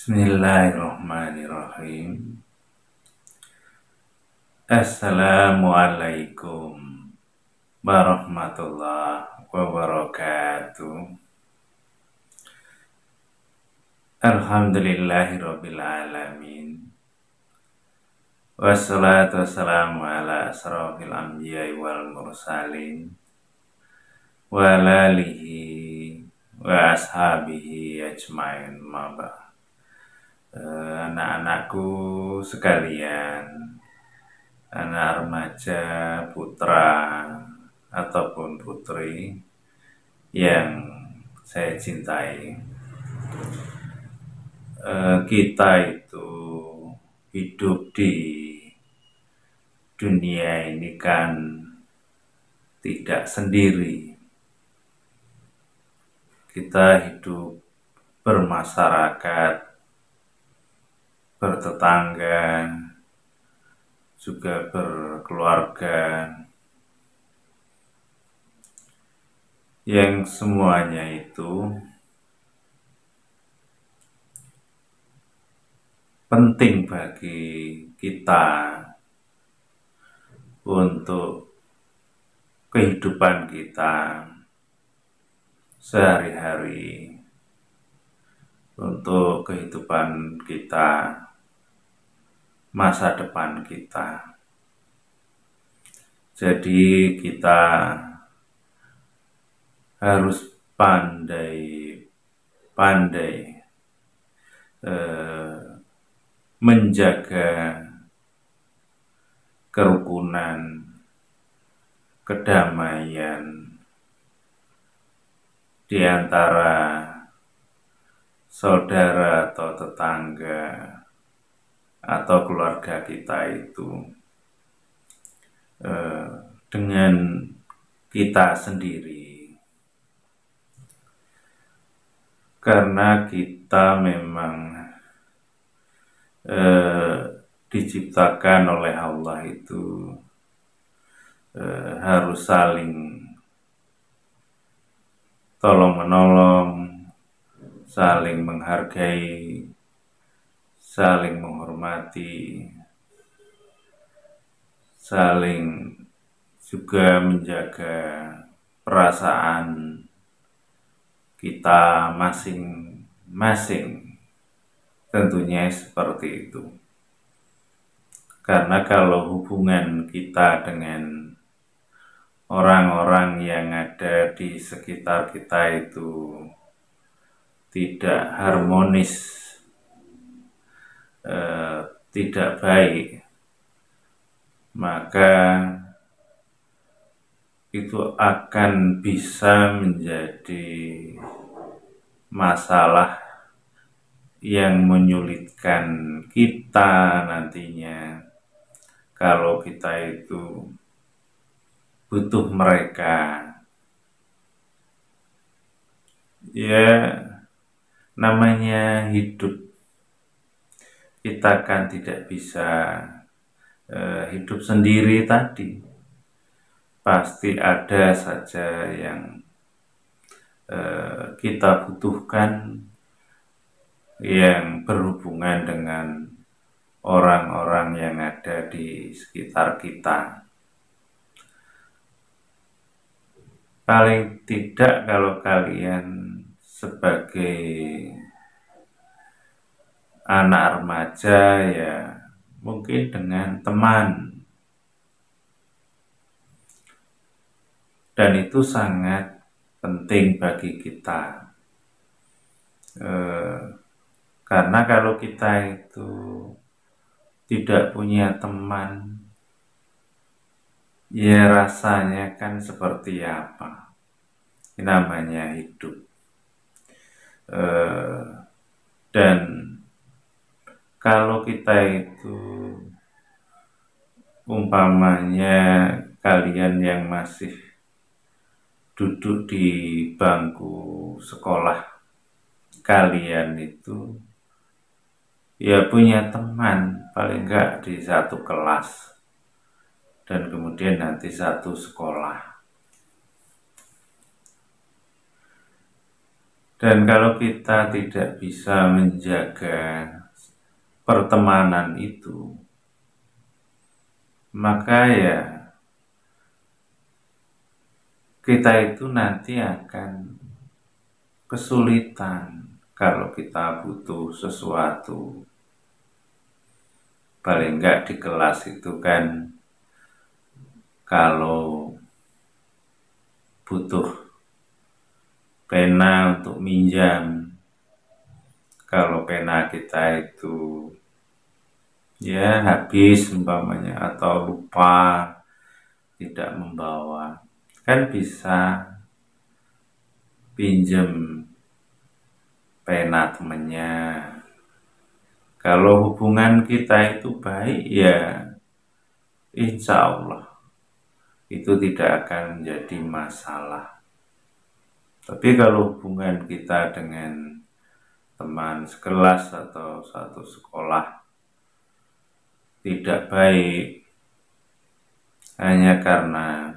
Bismillahirrahmanirrahim. Assalamualaikum warahmatullahi wabarakatuh. Alhamdulillahirabbil alamin. Wassalatu wassalamu ala asrofil anbiya'i wal mursalin wa ala alihi wa ashabihi ajmain maba. Anak-anakku sekalian, anak remaja, putra ataupun putri yang saya cintai, kita itu hidup di dunia ini kan tidak sendiri. Kita hidup bermasyarakat, bertetangga, juga berkeluarga, yang semuanya itu penting bagi kita untuk kehidupan kita sehari-hari, untuk kehidupan kita, masa depan kita. Jadi kita harus pandai-pandai menjaga kerukunan, kedamaian di antara saudara atau tetangga atau keluarga kita itu dengan kita sendiri, karena kita memang diciptakan oleh Allah itu harus saling tolong-menolong, saling menghargai, saling menghormati, saling juga menjaga perasaan kita masing-masing. Tentunya seperti itu. Karena kalau hubungan kita dengan orang-orang yang ada di sekitar kita itu tidak harmonis, tidak baik, maka itu akan bisa menjadi masalah yang menyulitkan kita nantinya kalau kita itu butuh mereka. Ya, namanya hidup, kita kan tidak bisa hidup sendiri tadi. Pasti ada saja yang kita butuhkan yang berhubungan dengan orang-orang yang ada di sekitar kita. Paling tidak kalau kalian sebagai anak remaja, ya mungkin dengan teman, dan itu sangat penting bagi kita, karena kalau kita itu tidak punya teman, ya rasanya kan seperti apa? Ini namanya hidup. Dan kalau kita itu umpamanya kalian yang masih duduk di bangku sekolah, kalian itu ya punya teman paling enggak di satu kelas dan kemudian nanti satu sekolah. Dan kalau kita tidak bisa menjaga pertemanan itu, maka ya kita itu nanti akan kesulitan kalau kita butuh sesuatu. Paling enggak di kelas itu kan, kalau butuh pena untuk minjam, kalau pena kita itu ya habis umpamanya atau lupa tidak membawa, kan bisa pinjem pena temennya. Kalau hubungan kita itu baik, ya insya Allah itu tidak akan menjadi masalah. Tapi kalau hubungan kita dengan teman sekelas atau satu sekolah tidak baik, hanya karena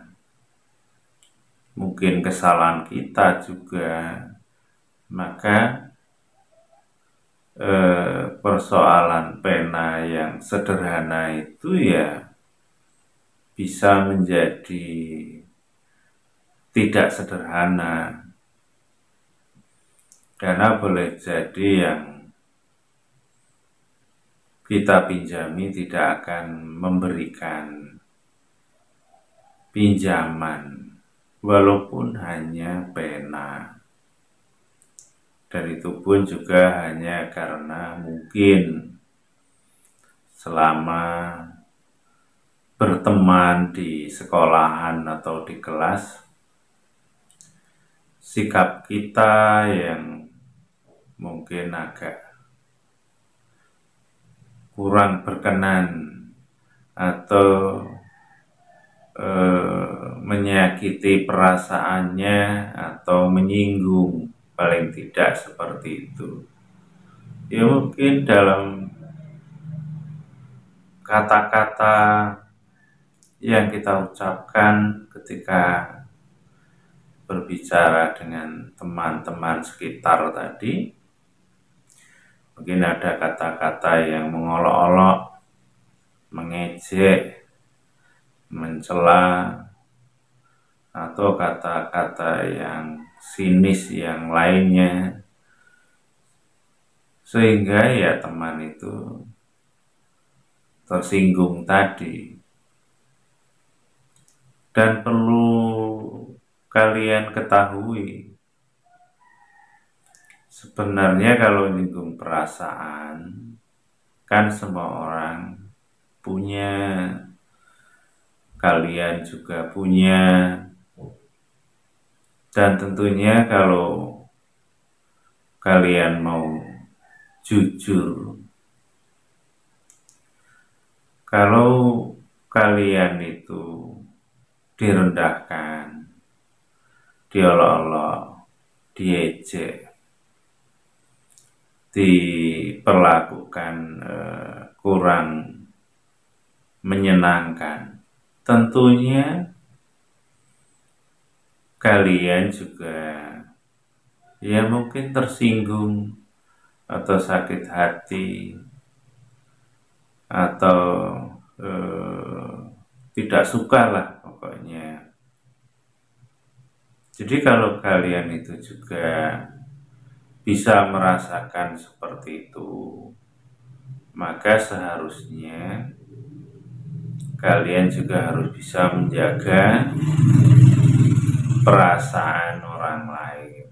mungkin kesalahan kita juga, maka persoalan pena yang sederhana itu ya bisa menjadi tidak sederhana, karena boleh jadi yang kita pinjami tidak akan memberikan pinjaman walaupun hanya pena. Dan itu pun juga hanya karena mungkin selama berteman di sekolahan atau di kelas, sikap kita yang mungkin agak kurang berkenan atau menyakiti perasaannya atau menyinggung, paling tidak seperti itu. Ya mungkin dalam kata-kata yang kita ucapkan ketika berbicara dengan teman-teman sekitar tadi, mungkin ada kata-kata yang mengolok-olok, mengejek, mencela, atau kata-kata yang sinis yang lainnya, sehingga ya teman itu tersinggung tadi. Dan perlu kalian ketahui, sebenarnya kalau menyinggung perasaan, kan semua orang punya, kalian juga punya. Dan tentunya kalau kalian mau jujur, kalau kalian itu direndahkan, diolok-olok, diejek, diperlakukan kurang menyenangkan, tentunya kalian juga ya mungkin tersinggung atau sakit hati atau tidak suka lah pokoknya. Jadi kalau kalian itu juga bisa merasakan seperti itu, maka seharusnya kalian juga harus bisa menjaga perasaan orang lain.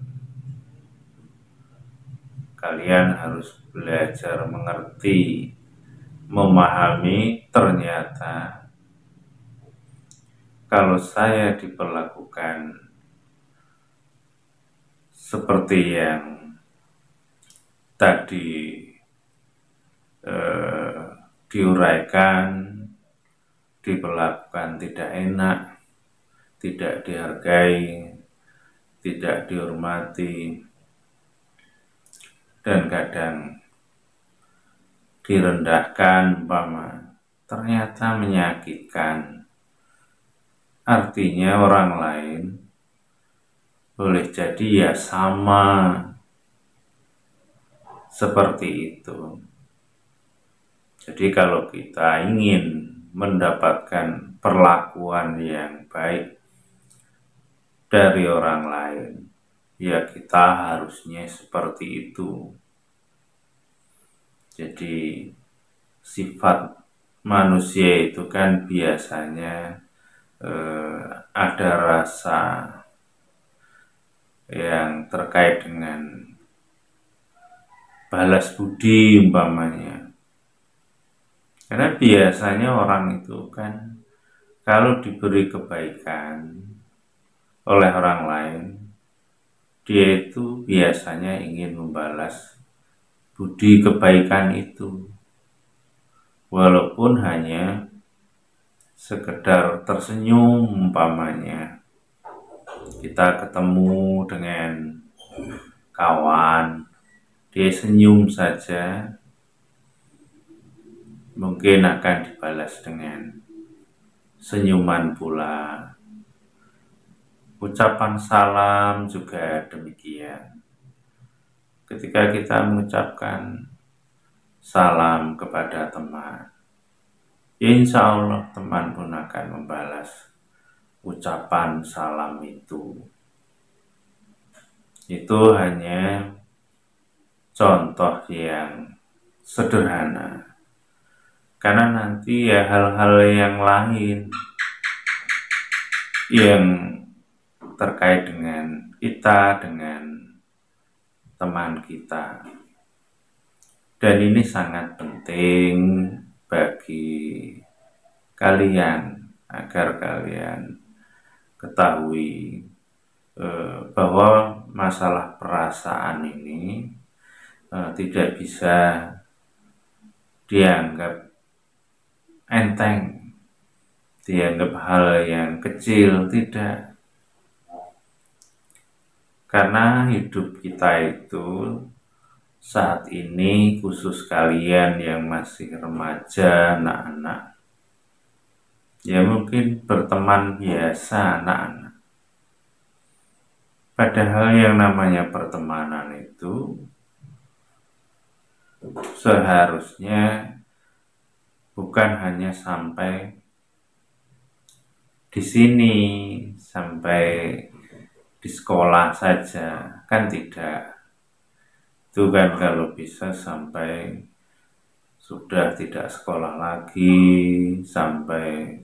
Kalian harus belajar mengerti, memahami, ternyata kalau saya diperlakukan seperti yang tadi diuraikan, diperlakukan tidak enak, tidak dihargai, tidak dihormati, dan kadang direndahkan, ternyata menyakitkan. Artinya orang lain boleh jadi ya sama seperti itu. Jadi kalau kita ingin mendapatkan perlakuan yang baik dari orang lain, ya kita harusnya seperti itu. Jadi sifat manusia itu kan biasanya ada rasa yang terkait dengan balas budi umpamanya. Karena biasanya orang itu kan kalau diberi kebaikan oleh orang lain, dia itu biasanya ingin membalas budi kebaikan itu. Walaupun hanya sekedar tersenyum umpamanya. Kita ketemu dengan kawan, dia senyum saja, mungkin akan dibalas dengan senyuman pula. Ucapan salam juga demikian. Ketika kita mengucapkan salam kepada teman, insya Allah teman pun akan membalas ucapan salam itu. Itu hanya contoh yang sederhana. Karena nanti ya hal-hal yang lain yang terkait dengan kita, dengan teman kita. Dan ini sangat penting bagi kalian agar kalian ketahui bahwa masalah perasaan ini tidak bisa dianggap enteng, dianggap hal yang kecil, tidak. Karena hidup kita itu saat ini, khusus kalian yang masih remaja, anak-anak, ya mungkin berteman biasa anak-anak. Padahal yang namanya pertemanan itu seharusnya bukan hanya sampai di sini, sampai di sekolah saja, kan tidak. Itu kan kalau bisa sampai sudah tidak sekolah lagi, sampai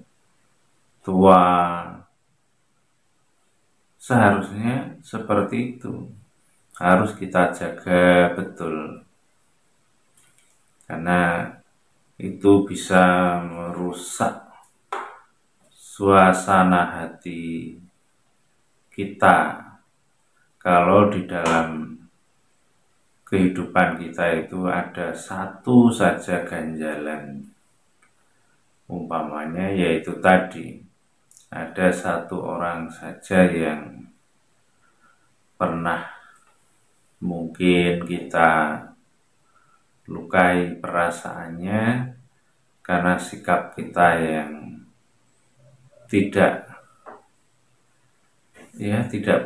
tua. Seharusnya seperti itu. Harus kita jaga betul. Karena itu bisa merusak suasana hati kita kalau di dalam kehidupan kita itu ada satu saja ganjalan, umpamanya yaitu tadi ada satu orang saja yang pernah mungkin kita lukai perasaannya karena sikap kita yang tidak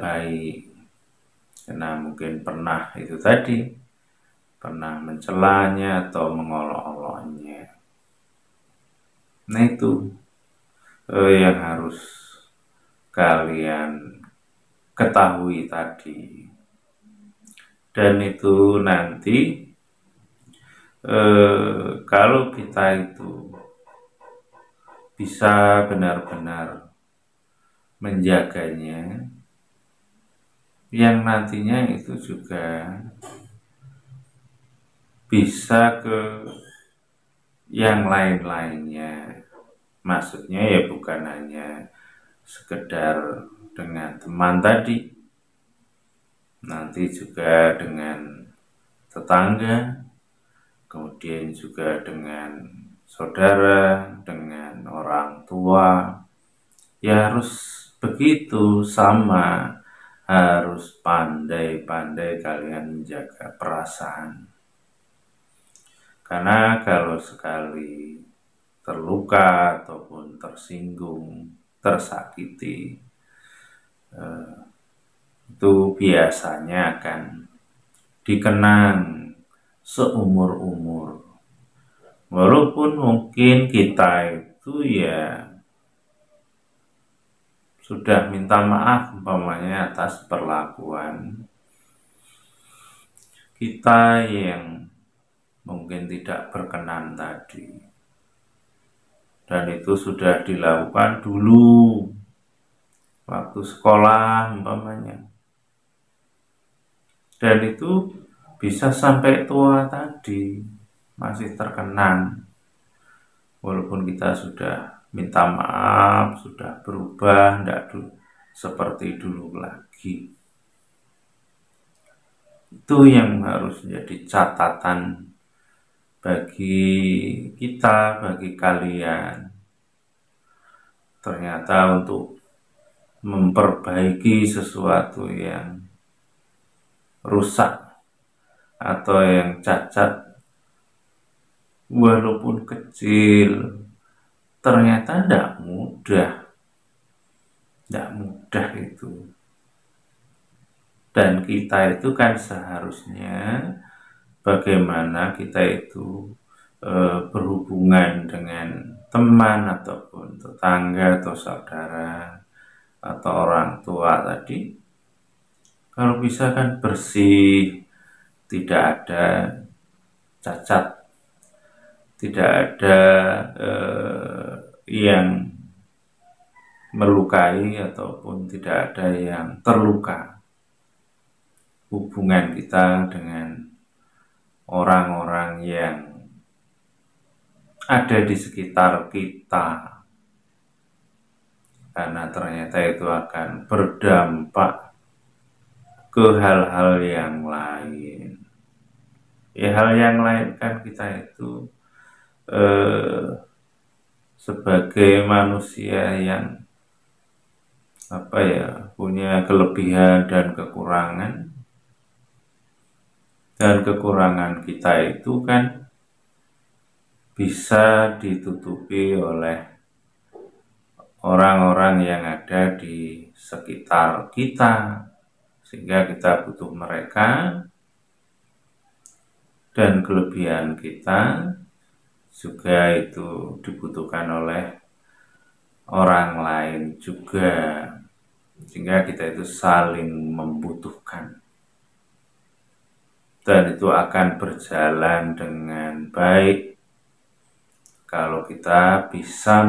baik, karena mungkin pernah itu tadi, pernah mencelanya atau mengolok-oloknya. Nah itu yang harus kalian ketahui tadi. Dan itu nanti kalau kita itu bisa benar-benar menjaganya, yang nantinya itu juga bisa ke yang lain-lainnya. Maksudnya ya bukan hanya sekedar dengan teman tadi, nanti juga dengan tetangga, kemudian juga dengan saudara, dengan orang tua. Ya harus begitu, sama, harus pandai-pandai kalian menjaga perasaan. Karena kalau sekali terluka ataupun tersinggung, tersakiti, itu biasanya akan dikenang seumur-umur. Walaupun mungkin kita itu ya sudah minta maaf umpamanya atas perlakuan kita yang mungkin tidak berkenan tadi, dan itu sudah dilakukan dulu waktu sekolah umpamanya, dan itu bisa sampai tua tadi masih terkenang walaupun kita sudah minta maaf, sudah berubah, tidak seperti dulu lagi. Itu yang harus menjadi catatan bagi kita, bagi kalian. Ternyata untuk memperbaiki sesuatu yang rusak atau yang cacat, walaupun kecil, ternyata tidak mudah itu. Dan kita itu kan seharusnya bagaimana kita itu berhubungan dengan teman ataupun tetangga atau saudara atau orang tua tadi, kalau bisa kan bersih, tidak ada cacat, tidak ada yang melukai ataupun tidak ada yang terluka hubungan kita dengan orang-orang yang ada di sekitar kita, karena ternyata itu akan berdampak ke hal-hal yang lain. Ya, hal yang lain kan kita itu sebagai manusia yang punya kelebihan dan kekurangan. Dan kekurangan kita itu kan bisa ditutupi oleh orang-orang yang ada di sekitar kita, sehingga kita butuh mereka, dan kelebihan kita juga itu dibutuhkan oleh orang lain juga, sehingga kita itu saling membutuhkan. Dan itu akan berjalan dengan baik kalau kita bisa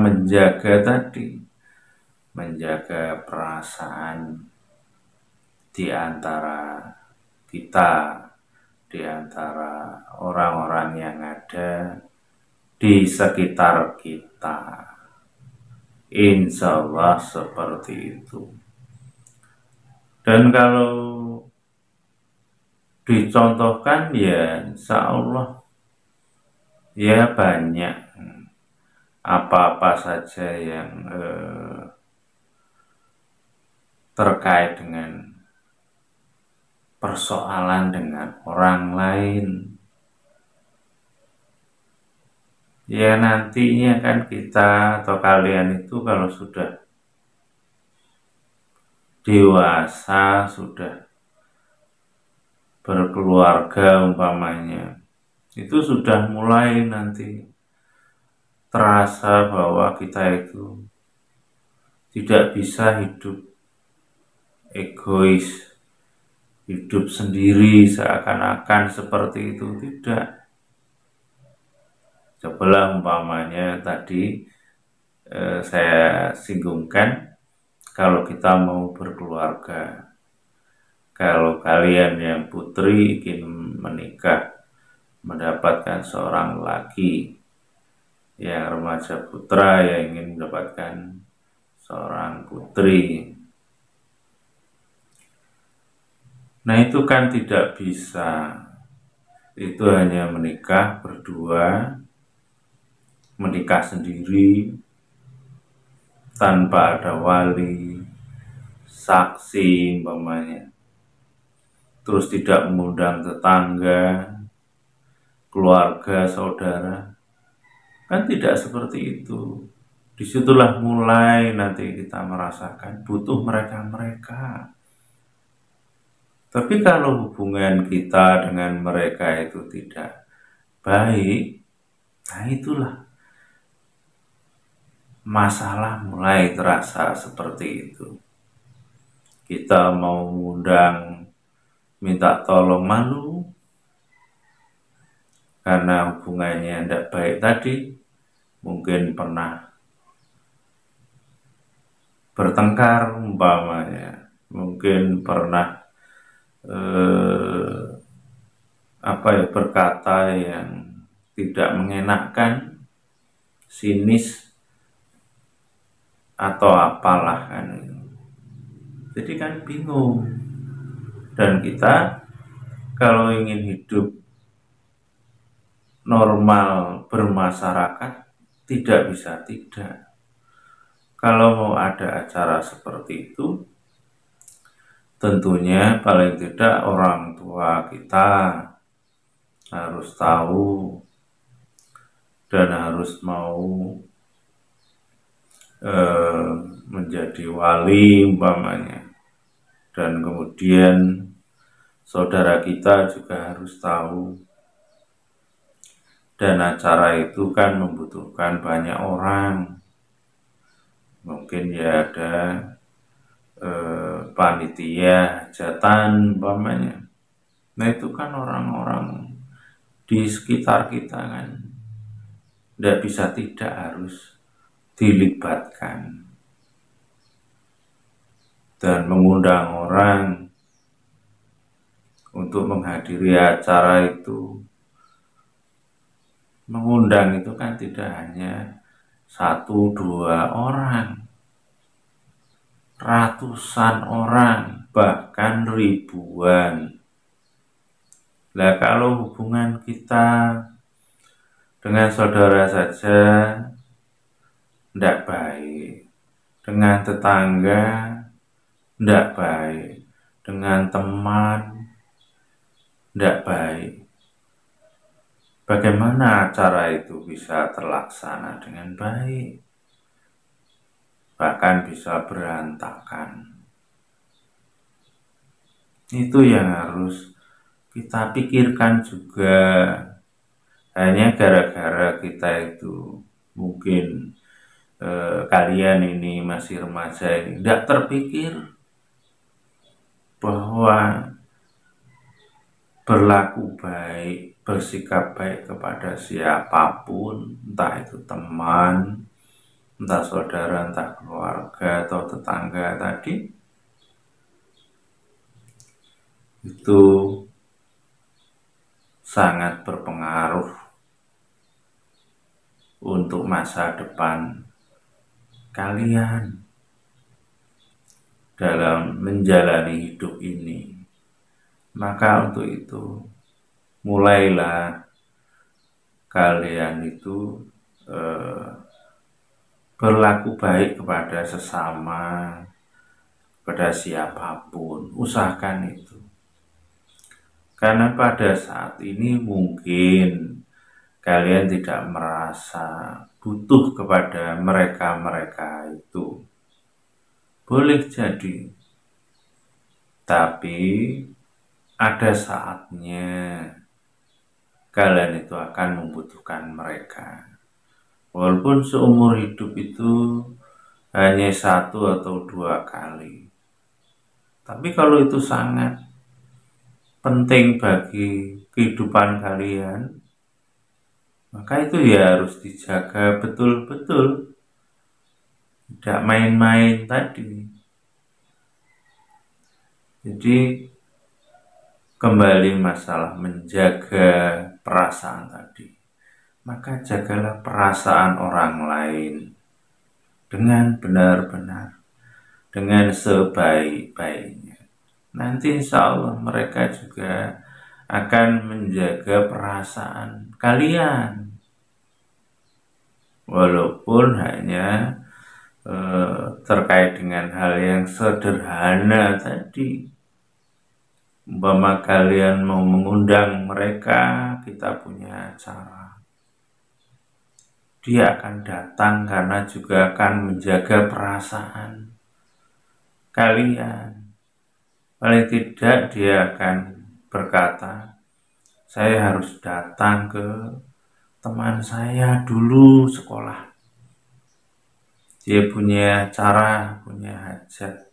menjaga perasaan di antara kita, di antara orang-orang yang ada di sekitar kita. Insya Allah seperti itu. Dan kalau dicontohkan ya insya Allah ya banyak apa-apa saja yang terkait dengan persoalan dengan orang lain, ya nantinya kan kita atau kalian itu kalau sudah dewasa, sudah berkeluarga umpamanya, itu sudah mulai nanti terasa bahwa kita itu tidak bisa hidup egois, hidup sendiri seakan-akan seperti itu. Tidak. Cobalah umpamanya tadi saya singgungkan, kalau kita mau berkeluarga, kalau kalian yang putri ingin menikah, mendapatkan seorang laki, yang remaja putra yang ingin mendapatkan seorang putri, nah itu kan tidak bisa, itu hanya menikah berdua, menikah sendiri, tanpa ada wali, saksi umpamanya, terus tidak mengundang tetangga, keluarga, saudara, kan tidak seperti itu. Disitulah mulai nanti kita merasakan butuh mereka-mereka. Tapi kalau hubungan kita dengan mereka itu tidak baik, nah itulah masalah mulai terasa seperti itu. Kita mau undang, minta tolong malu, karena hubungannya tidak baik tadi, mungkin pernah bertengkar umpamanya, mungkin pernah berkata yang tidak mengenakan, sinis atau apalah kan. Jadi kan bingung. Dan kita kalau ingin hidup normal bermasyarakat tidak bisa tidak. Kalau mau ada acara seperti itu, tentunya paling tidak orang tua kita harus tahu dan harus mau menjadi wali umpamanya. Dan kemudian saudara kita juga harus tahu. Dan acara itu kan membutuhkan banyak orang. Mungkin ya ada panitia hajatan umpamanya. Nah itu kan orang-orang di sekitar kita kan, tidak bisa tidak harus dilibatkan. Dan mengundang orang untuk menghadiri acara itu, mengundang itu kan tidak hanya 1-2 orang, ratusan orang, bahkan ribuan. Nah kalau hubungan kita dengan saudara saja tidak baik, dengan tetangga tidak baik, dengan teman tidak baik, bagaimana acara itu bisa terlaksana dengan baik? Bahkan bisa berantakan. Itu yang harus kita pikirkan juga. Hanya gara-gara kita itu mungkin kalian ini masih remaja ini tidak terpikir bahwa berlaku baik, bersikap baik kepada siapapun, entah itu teman, entah saudara, entah keluarga atau tetangga tadi, itu sangat berpengaruh untuk masa depan kalian dalam menjalani hidup ini. Maka untuk itu mulailah kalian itu berlaku baik kepada sesama, kepada siapapun, usahakan itu. Karena pada saat ini mungkin kalian tidak merasa butuh kepada mereka-mereka itu. Boleh jadi. Tapi ada saatnya kalian itu akan membutuhkan mereka. Walaupun seumur hidup itu hanya 1 atau 2 kali. Tapi kalau itu sangat penting bagi kehidupan kalian, maka itu ya harus dijaga betul-betul. Tidak main-main tadi. Jadi kembali masalah menjaga perasaan tadi. Maka jagalah perasaan orang lain dengan benar-benar, dengan sebaik-baiknya. Nanti insya Allah mereka juga akan menjaga perasaan kalian. Walaupun hanya terkait dengan hal yang sederhana tadi. Umpama kalian mau mengundang mereka, kita punya acara. Dia akan datang karena juga akan menjaga perasaan kalian. Paling tidak dia akan berkata, saya harus datang ke teman saya dulu sekolah. Dia punya cara, punya hajat.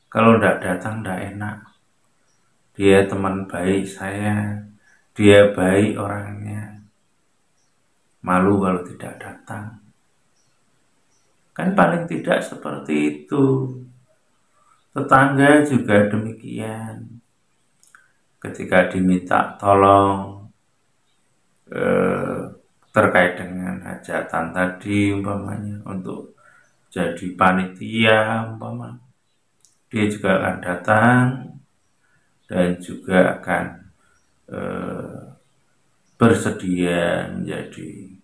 Kalau tidak datang tidak enak. Dia teman baik saya, dia baik orangnya. Malu kalau tidak datang. Kan paling tidak seperti itu. Tetangga juga demikian. Ketika diminta tolong terkait dengan hajatan tadi umpamanya untuk jadi panitia umpamanya, dia juga akan datang dan juga akan bersedia menjadi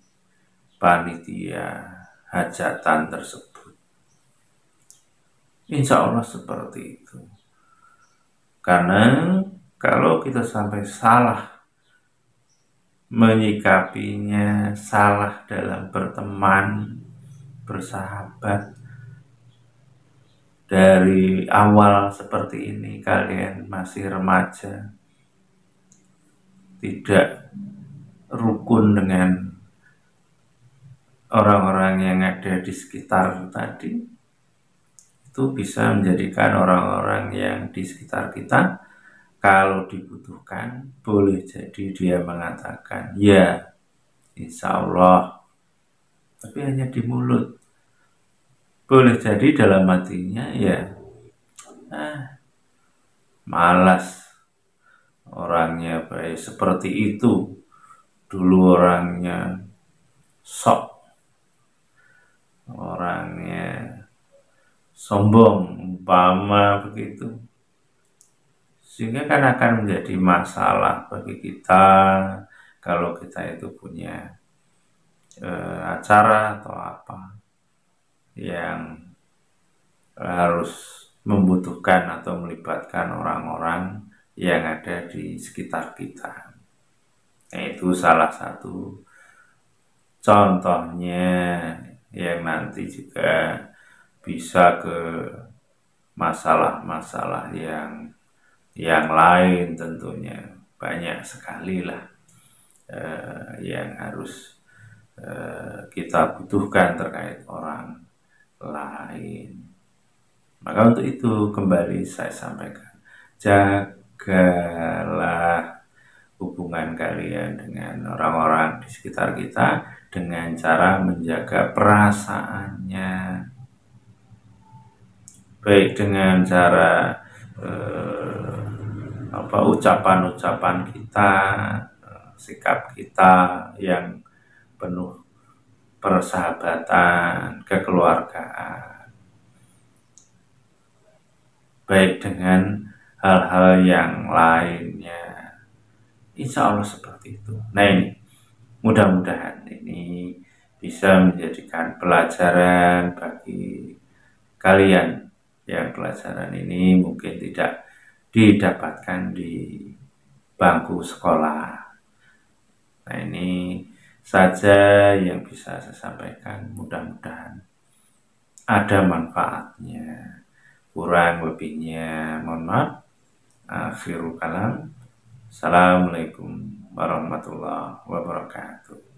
panitia hajatan tersebut. Insya Allah seperti itu. Karena kalau kita sampai salah menyikapinya, salah dalam berteman, bersahabat, dari awal seperti ini kalian masih remaja, tidak rukun dengan orang-orang yang ada di sekitar tadi, itu bisa menjadikan orang-orang yang di sekitar kita kalau dibutuhkan boleh jadi dia mengatakan ya insya Allah, tapi hanya di mulut. Boleh jadi dalam hatinya ya malas, orangnya baik seperti itu, dulu orangnya sok, orangnya sombong umpama begitu, sehingga kan akan menjadi masalah bagi kita kalau kita itu punya acara atau apa yang harus membutuhkan atau melibatkan orang-orang yang ada di sekitar kita. Nah, itu salah satu contohnya yang nanti juga bisa ke masalah-masalah yang lain, tentunya banyak sekali lah yang harus kita butuhkan terkait orang lain. Maka untuk itu kembali saya sampaikan, jagalah hubungan kalian dengan orang-orang di sekitar kita dengan cara menjaga perasaannya, baik dengan cara ucapan-ucapan kita, sikap kita yang penuh persahabatan, kekeluargaan, baik dengan hal-hal yang lainnya. Insya Allah seperti itu. Nah ini, mudah-mudahan ini bisa menjadikan pelajaran bagi kalian yang pelajaran ini mungkin tidak didapatkan di bangku sekolah. Nah ini saja yang bisa saya sampaikan, mudah-mudahan ada manfaatnya. Kurang lebihnya mohon maaf. Akhirul kalam. Assalamualaikum warahmatullahi wabarakatuh.